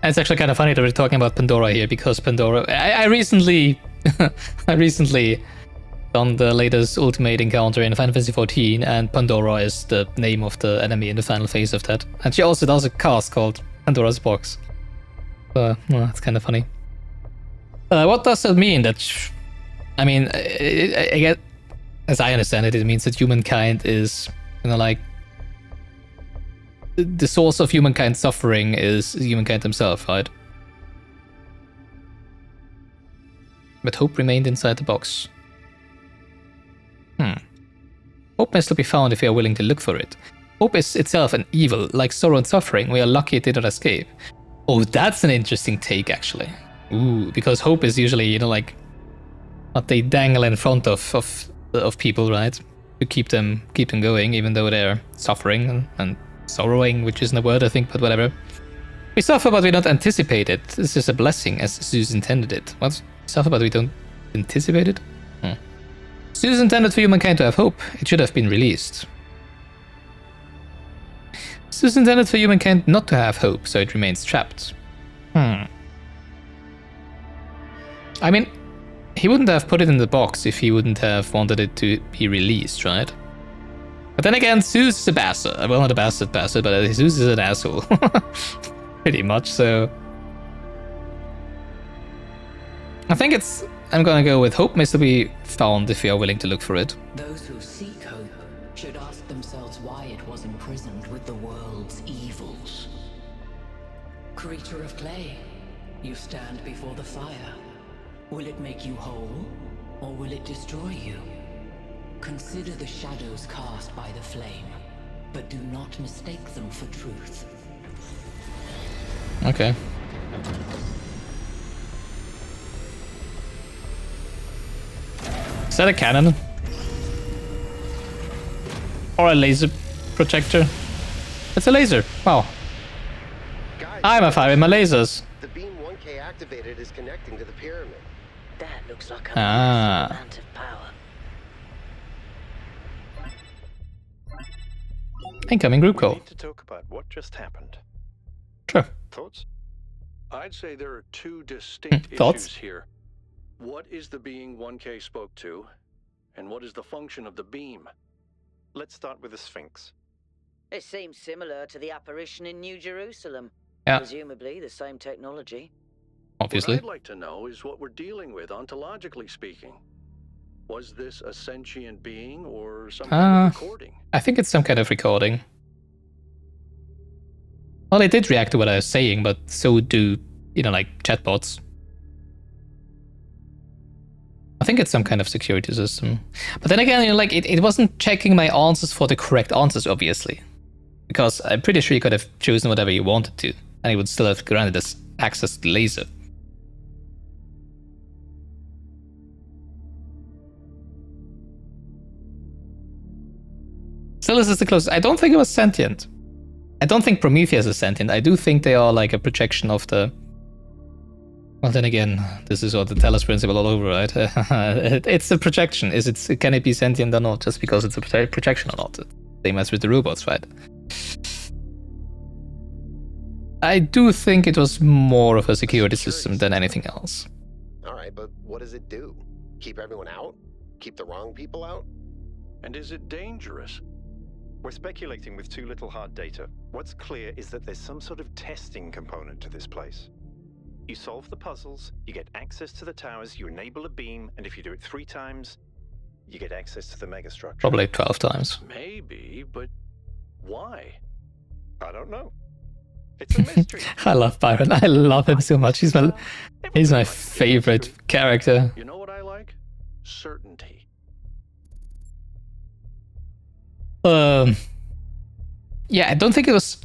Speaker 1: It's actually kind of funny that we're talking about Pandora here, because Pandora... I recently... I recently done the latest Ultimate encounter in Final Fantasy XIV, and Pandora is the name of the enemy in the final phase of that. And she also does a cast called Pandora's Box. Well, it's kind of funny. What does that mean? I mean, I get, as I understand it, it means that humankind is, like, the source of humankind's suffering is humankind himself, right? But hope remained inside the box. Hope may still be found if we are willing to look for it. Hope is itself an evil, like sorrow and suffering. We are lucky it did not escape. Oh, that's an interesting take, actually. Ooh, because hope is usually, like, what they dangle in front of people, right? To keep them going, even though they're suffering and sorrowing, which isn't a word, I think, but whatever. We suffer, but we don't anticipate it. This is a blessing, as Zeus intended it. What? Suffer, but we don't anticipate it? Zeus intended for humankind to have hope. It should have been released. Zeus intended for humankind not to have hope, so it remains trapped. I mean, he wouldn't have put it in the box if he wouldn't have wanted it to be released, right? But then again, Zeus is a bastard. Well, not a bastard, but Zeus is an asshole. Pretty much, so... I think I'm gonna go with hope may still be found if you are willing to look for it.
Speaker 8: Those who seek hope should ask themselves why it was imprisoned with the world's evils. Creature of clay, you stand before the fire. Will it make you whole, or will it destroy you? Consider the shadows cast by the flame, but do not mistake them for truth.
Speaker 1: Okay. Is that a cannon? Or a laser projector? It's a laser. Wow.
Speaker 6: Guys,
Speaker 1: I'm firing my lasers.
Speaker 6: the beam 1K activated is connecting to the pyramid.
Speaker 3: That looks like a
Speaker 1: Ah.
Speaker 3: massive amount of power.
Speaker 1: Incoming group
Speaker 5: We
Speaker 1: call.
Speaker 5: need to talk about what just happened.
Speaker 1: Sure.
Speaker 5: Thoughts?
Speaker 4: I'd say there are two distinct
Speaker 1: Thoughts?
Speaker 4: issues here. What is the being 1K spoke to, and what is the function of the beam?
Speaker 5: Let's start with the Sphinx.
Speaker 3: It seems similar to the apparition in New Jerusalem.
Speaker 1: Yeah.
Speaker 3: Presumably the same technology.
Speaker 1: Obviously.
Speaker 4: What I'd like to know is what we're dealing with, ontologically speaking. Was this a sentient being or some kind of recording?
Speaker 1: I think it's some kind of recording. Well, it did react to what I was saying, but so do, like, chatbots. I think it's some kind of security system. But then again, like, it wasn't checking my answers for the correct answers, obviously. Because I'm pretty sure you could have chosen whatever you wanted to, and it would still have granted us access to the laser. Still, this is the closest. I don't think it was sentient. I don't think Prometheus is sentient. I do think they are like a projection of the... Well, then again, this is what the Talos principle all over, right? It's a projection. Can it be sentient or not? Just because it's a projection or not? Same as with the robots, right? I do think it was more of a security system than anything else.
Speaker 6: All right, but what does it do? Keep everyone out? Keep the wrong people out?
Speaker 4: And is it dangerous?
Speaker 5: We're speculating with too little hard data. What's clear is that there's some sort of testing component to this place. You solve the puzzles, you get access to the towers, you enable a beam, and if you do it 3 times, you get access to the megastructure.
Speaker 1: Probably 12 times.
Speaker 4: Maybe, but why?
Speaker 5: I don't know. It's a mystery.
Speaker 1: I love Byron. I love him so much. He's my favorite character.
Speaker 4: You know what I like? Certainty.
Speaker 1: Yeah, I don't think it was...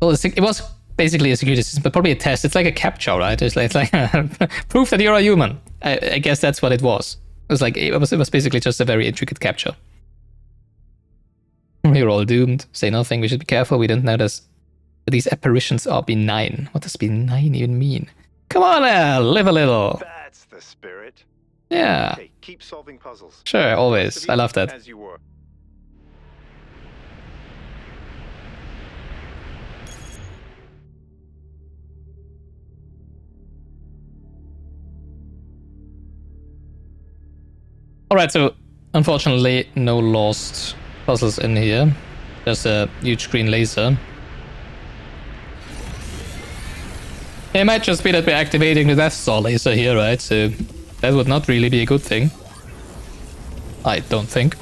Speaker 1: Well, it was basically a security system, but probably a test. It's like a captcha, right? It's like proof that you're a human. I guess that's what it was. It was basically just a very intricate captcha. We're all doomed. Say nothing. We should be careful. We don't know this. These apparitions are benign. What does benign even mean? Come on, live a little.
Speaker 5: That's the spirit.
Speaker 1: Yeah.
Speaker 5: Okay, keep solving puzzles.
Speaker 1: Sure, always. I love that.
Speaker 5: As you were.
Speaker 1: Alright, so unfortunately no lost puzzles in here. Just a huge green laser. It might just be that we're activating the Death Star laser here, right? So that would not really be a good thing. I don't think.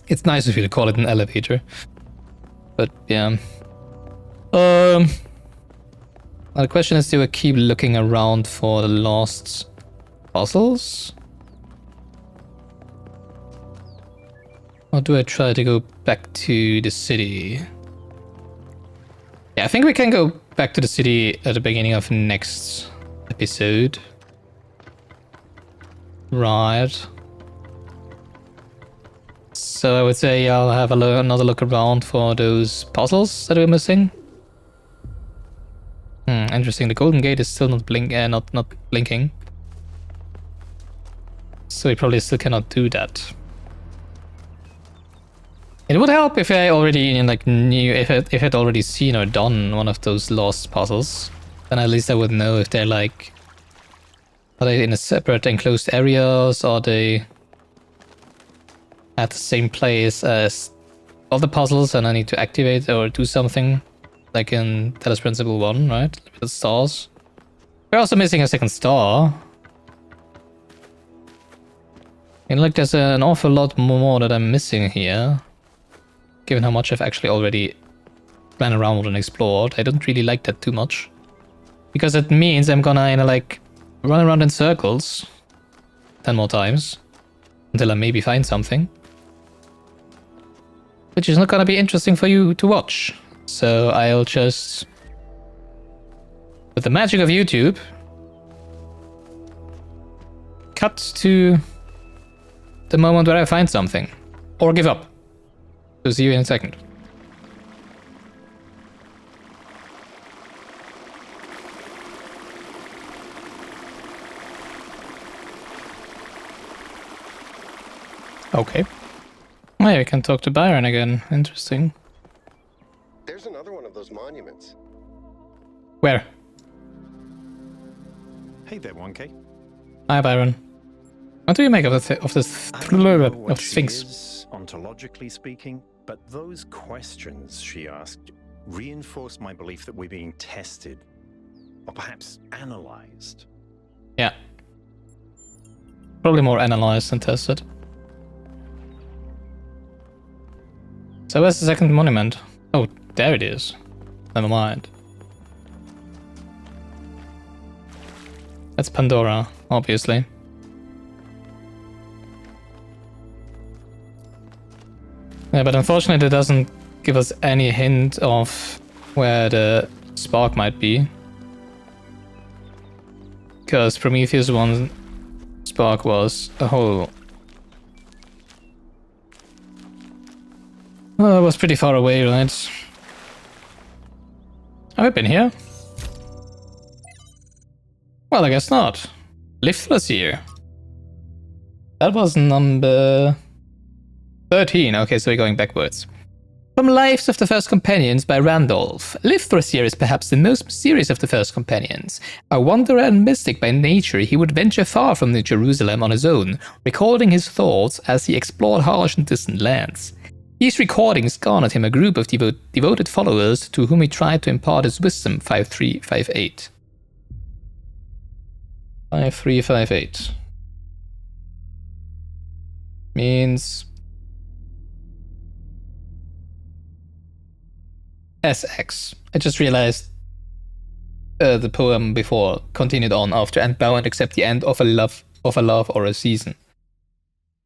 Speaker 1: It's nice of you to call it an elevator. But yeah. Now the question is, do I keep looking around for the lost puzzles? Or do I try to go back to the city? Yeah, I think we can go back to the city at the beginning of next episode. Right. So I would say I'll have another look around for those puzzles that we're missing. Interesting. The golden gate is still not not blinking. So we probably still cannot do that. It would help if I already knew if I'd already seen or done one of those lost puzzles. Then at least I would know if they're like, are they in a separate enclosed areas, or are they at the same place as all the puzzles and I need to activate or do something like in Talos Principle 1, right? With the stars. We're also missing a second star. And like there's an awful lot more that I'm missing here. Given how much I've actually already ran around and explored, I don't really like that too much. Because it means I'm gonna like run around in circles 10 more times until I maybe find something. Which is not gonna be interesting for you to watch. So I'll just, with the magic of YouTube, cut to the moment where I find something. Or give up. So see you in a second. Okay. Oh, yeah, we can talk to Byron again. Interesting.
Speaker 6: There's another one of those monuments.
Speaker 1: Where?
Speaker 5: Hey there, 1K.
Speaker 1: Hi, Byron. What do you make of this
Speaker 5: I don't know what she
Speaker 1: Sphinx?
Speaker 5: is, ontologically speaking, but those questions she asked reinforce my belief that we're being tested, or perhaps analyzed.
Speaker 1: Yeah. Probably more analyzed than tested. So where's the second monument? Oh, there it is. Never mind. That's Pandora, obviously. Yeah, but unfortunately it doesn't give us any hint of where the spark might be. Because Prometheus 1 spark was a hole. Well, it was pretty far away, right? Have I been here? Well, I guess not. Lifthrasir. That was number 13. Okay, so we're going backwards. From Lives of the First Companions by Randolph. Lifthrasir is perhaps the most mysterious of the First Companions. A wanderer and mystic by nature, he would venture far from New Jerusalem on his own, recording his thoughts as he explored harsh and distant lands. These recordings garnered him a group of devoted followers to whom he tried to impart his wisdom. 5358. 5358. Means SX. I just realized the poem before continued on after and bound except the end of a love or a season.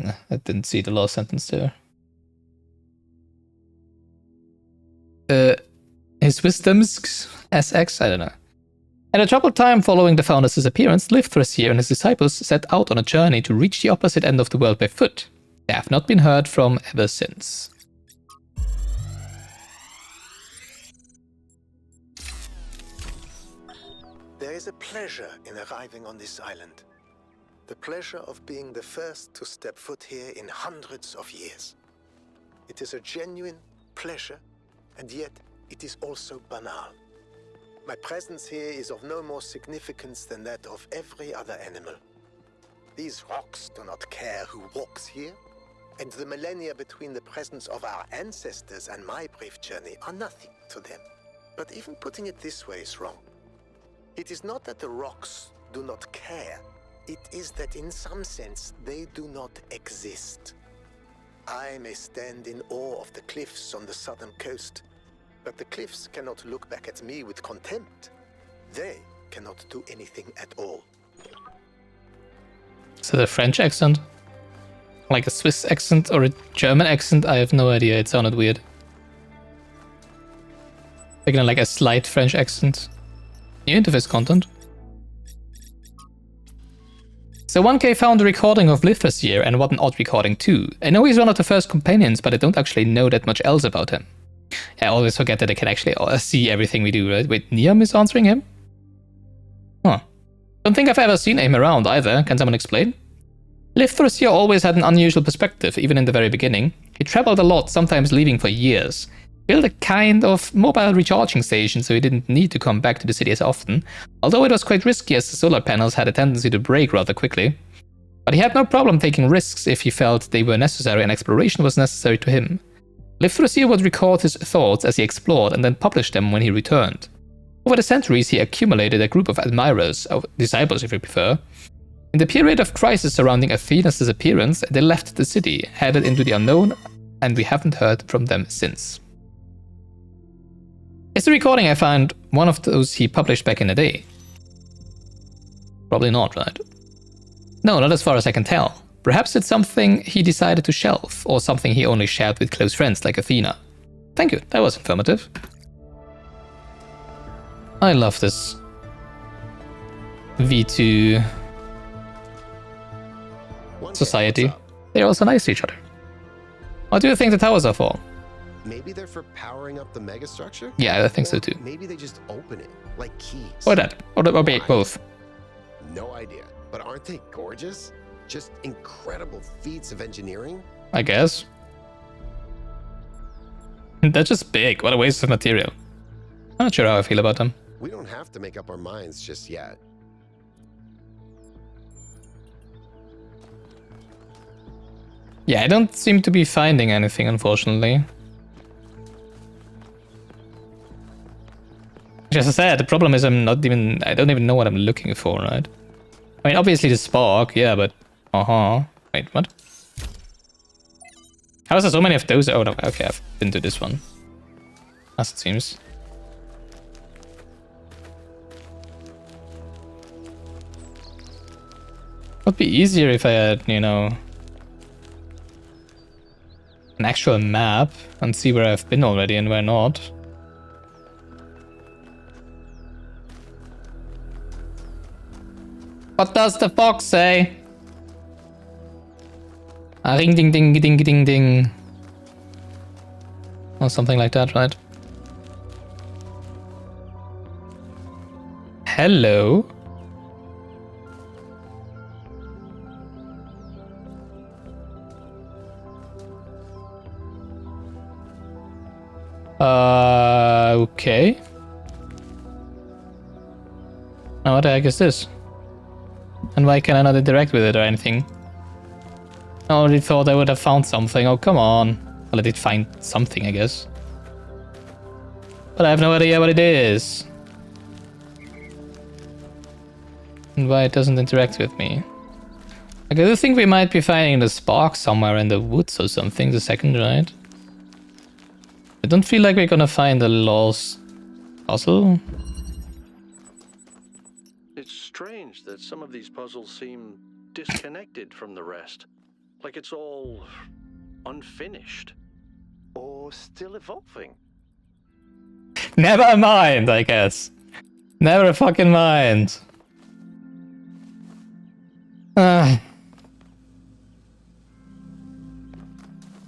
Speaker 1: I didn't see the last sentence there. His wisdom's SX? I don't know. At a troubled time following the founder's disappearance, Lifthrasir and his disciples set out on a journey to reach the opposite end of the world by foot. They have not been heard from ever since.
Speaker 2: There is a pleasure in arriving on this island. The pleasure of being the first to step foot here in hundreds of years. It is a genuine pleasure, and yet it is also banal. My presence here is of no more significance than that of every other animal.
Speaker 9: These rocks do not care who walks here, and the millennia between the presence of our ancestors and my brief journey are nothing to them. But even putting it this way is wrong. It is not that the rocks do not care. It is that in some sense they do not exist. I may stand in awe of the cliffs on the southern coast, but the cliffs cannot look back at me with contempt. They cannot do anything at all.
Speaker 1: Is it a French accent? Like a Swiss accent or a German accent? I have no idea, it sounded weird. Like a slight French accent. New interface content. So 1K found a recording of Lithrasir, and what an odd recording too. I know he's one of the first companions, but I don't actually know that much else about him. I always forget that I can actually see everything we do, right? Wait, Niam is answering him? Huh. Don't think I've ever seen him around either. Can someone explain? Lithrasir always had an unusual perspective, even in the very beginning. He traveled a lot, sometimes leaving for years. Built a kind of mobile recharging station so he didn't need to come back to the city as often, although it was quite risky as the solar panels had a tendency to break rather quickly. But he had no problem taking risks if he felt they were necessary and exploration was necessary to him. Lithrasir would record his thoughts as he explored and then publish them when he returned. Over the centuries he accumulated a group of admirers, or disciples if you prefer. In the period of crisis surrounding Athena's disappearance, they left the city, headed into the unknown, and we haven't heard from them since. Is the recording I found one of those he published back in the day? Probably not, right? No, not as far as I can tell. Perhaps it's something he decided to shelve, or something he only shared with close friends like Athena. Thank you, that was informative. I love this V2 society. They're also nice to each other. What do you think the towers are for?
Speaker 6: Maybe they're for powering up the megastructure?
Speaker 1: Yeah, I think so too.
Speaker 6: Maybe they just open it, like keys.
Speaker 1: Or that. Or both.
Speaker 6: No idea. But aren't they gorgeous? Just incredible feats of engineering?
Speaker 1: I guess. They're just big. What a waste of material. I'm not sure how I feel about them.
Speaker 6: We don't have to make up our minds just yet.
Speaker 1: Yeah, I don't seem to be finding anything, unfortunately. As I said, the problem is I don't even know what I'm looking for, right? I mean, obviously the spark, yeah, but... Wait, what? How is there so many of those? Oh, no, okay, I've been to this one. As it seems. Would be easier if I had, you know... an actual map and see where I've been already and where not. What does the fox say? Ring ding ding ding ding ding. Or something like that, right? Hello? Okay. Now what the heck is this? And why can I not interact with it or anything? I already thought I would have found something. Oh, come on. Well, I did find something, I guess. But I have no idea what it is. And why it doesn't interact with me. Like, I do think we might be finding the spark somewhere in the woods or something, the second, right? I don't feel like we're gonna find a lost puzzle.
Speaker 4: It's strange that some of these puzzles seem disconnected from the rest. Like it's all unfinished.
Speaker 5: Or still evolving.
Speaker 1: Never mind, I guess. Never fucking mind.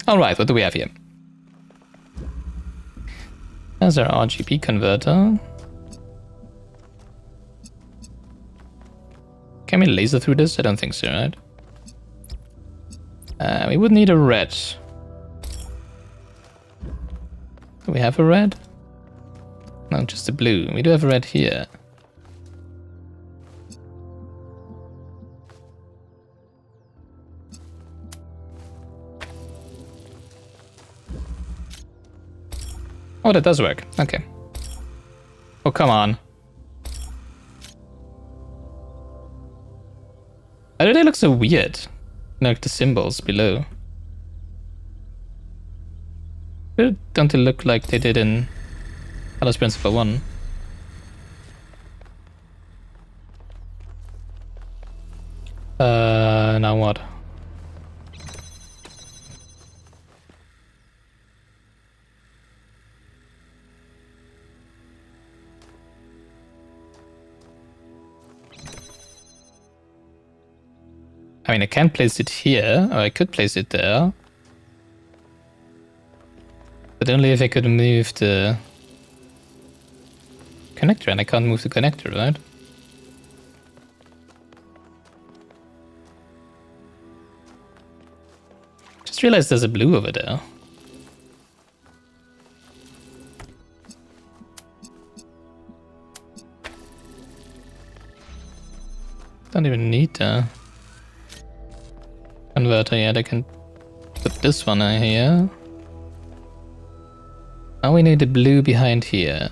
Speaker 1: Alright, what do we have here? There's our RGB converter. Can we laser through this? I don't think so, right? We would need a red. Do we have a red? No, just a blue. We do have a red here. Oh, that does work. Okay. Oh, come on. Why do they look so weird? Like the symbols below. Don't they look like they did in Talos Principle 1? Now what? I mean, I can place it here, or I could place it there. But only if I could move the connector, and I can't move the connector, right? Just realized there's a blue over there. Don't even need the converter yet. I can put this one in here. Now we need the blue behind here.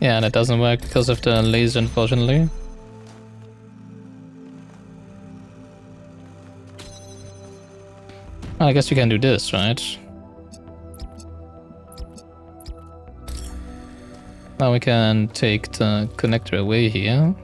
Speaker 1: Yeah, that doesn't work because of the laser, unfortunately. I guess we can do this, right? Now we can take the connector away here.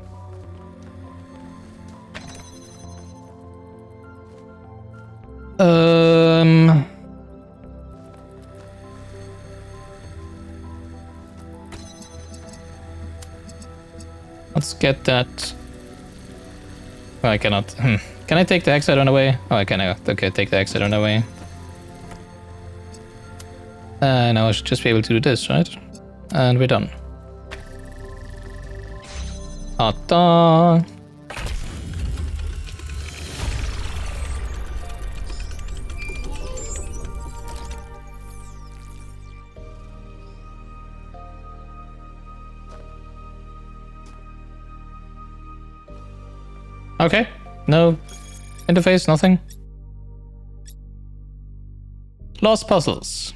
Speaker 1: Let's get that. Oh, I cannot. Can I take the hexagon away? Oh, I can. Okay, take the hexagon away. Now I should just be able to do this, right? And we're done. Ta-da! Okay, no interface, nothing. Lost puzzles.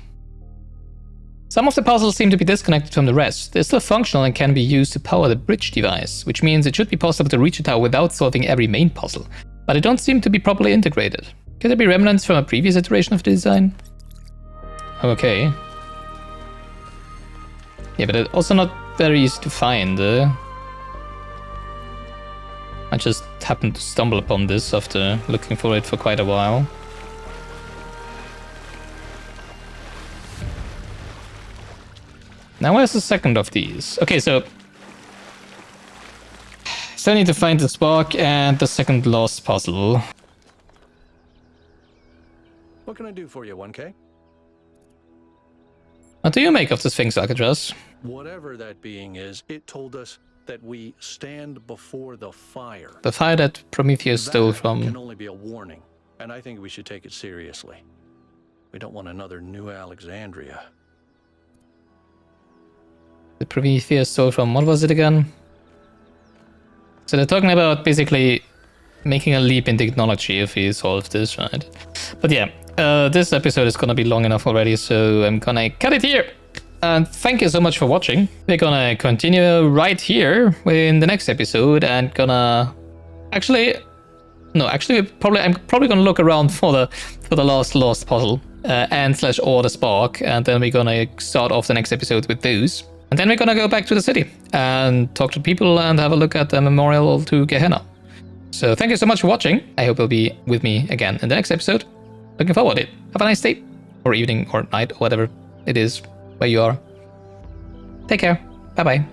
Speaker 1: Some of the puzzles seem to be disconnected from the rest. They're still functional and can be used to power the bridge device, which means it should be possible to reach the tower without solving every main puzzle. But they don't seem to be properly integrated. Could there be remnants from a previous iteration of the design? Okay. Yeah, but it's also not very easy to find. I just happened to stumble upon this after looking for it for quite a while. Now where's the second of these? Okay, so still need to find the spark and the second lost puzzle.
Speaker 4: What can I do for you, 1K?
Speaker 1: What do you make of the Sphinx, Alcatraz?
Speaker 4: Whatever that being is, it told us that we stand before the fire.
Speaker 1: The fire that Prometheus stole
Speaker 4: That
Speaker 1: from...
Speaker 4: can only be a warning, and I think we should take it seriously. We don't want another new Alexandria.
Speaker 1: The Prometheus stole from... What was it again? So they're talking about basically making a leap in technology if we solve this, right? But yeah, this episode is gonna be long enough already, so I'm gonna cut it here. And thank you so much for watching. We're gonna continue right here in the next episode and gonna... I'm probably gonna look around for the last lost puzzle and/or the spark, and then we're gonna start off the next episode with those. And then we're gonna go back to the city and talk to people and have a look at the memorial to Gehenna. So thank you so much for watching. I hope you'll be with me again in the next episode. Looking forward to it. Have a nice day, or evening, or night, or whatever it is where you are. Take care. Bye bye.